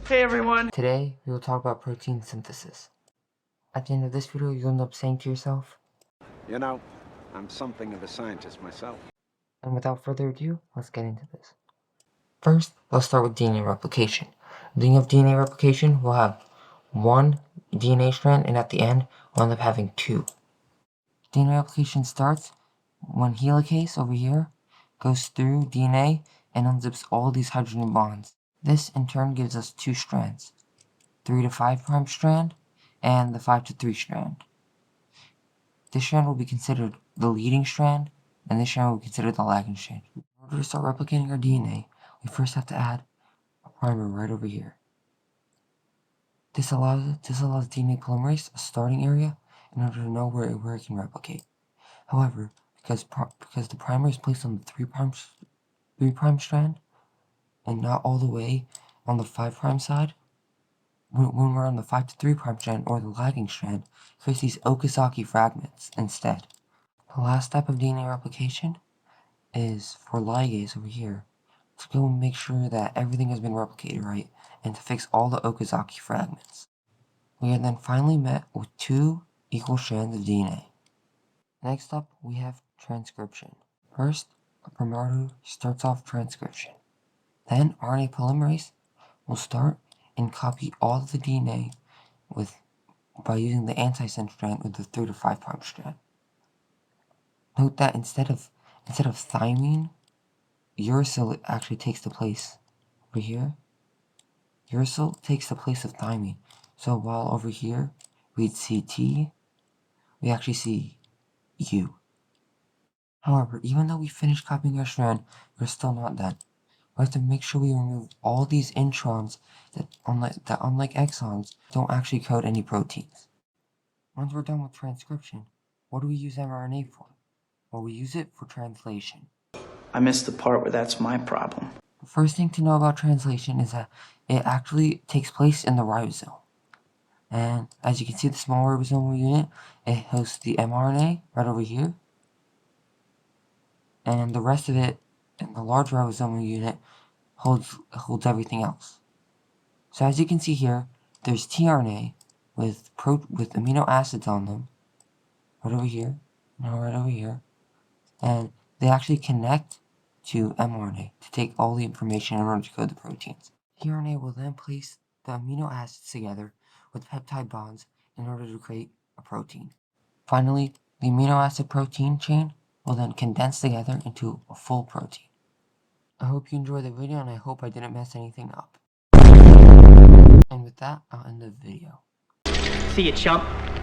Hey everyone! Today, we will talk about protein synthesis. At the end of this video, you'll end up saying to yourself, You know, I'm something of a scientist myself. and without further ado, let's get into this. First, let's start with DNA replication. Beginning of DNA replication, we'll have one DNA strand, and at the end, we'll end up having two. DNA replication starts when helicase over here goes through DNA and unzips all these hydrogen bonds. This in turn gives us two strands, 3 to 5 prime strand and the 5 to 3 strand. This strand will be considered the leading strand, and this strand will be considered the lagging strand. In order to start replicating our DNA, we first have to add a primer right over here. This allows DNA polymerase a starting area in order to know where it can replicate. However, because the primer is placed on the 3 prime strand and not all the way on the 5 prime side, when we're on the 5 to 3 prime strand or the lagging strand, it creates these Okazaki fragments instead. The last step of DNA replication is for ligase over here to go and make sure that everything has been replicated right and to fix all the Okazaki fragments. We are then finally met with 2 equal strands of DNA. Next up, we have transcription. First, a promoter starts off transcription. Then RNA polymerase will start and copy all of the DNA by using the antisense strand with the 3 to 5 prime strand. Note that instead of thymine, uracil actually takes the place over here. Uracil takes the place of thymine. So while over here we'd see T, we actually see U. However, even though we finished copying our strand, we're still not done. We have to make sure we remove all these introns that unlike exons, don't actually code any proteins. Once we're done with transcription, what do we use mRNA for? Well, we use it for translation. I missed the part where that's my problem. The first thing to know about translation is that it actually takes place in the ribosome. And as you can see, the small ribosomal unit, it hosts the mRNA right over here. And the rest of it, in the large ribosomal unit, holds everything else. So as you can see here, there's tRNA with amino acids on them, right over here, and right over here. And they actually connect to mRNA to take all the information in order to code the proteins. tRNA will then place the amino acids together with peptide bonds in order to create a protein. Finally, the amino acid protein chain will then condense together into a full protein. I hope you enjoyed the video, and I hope I didn't mess anything up. And with that, I'll end the video. See you, chump.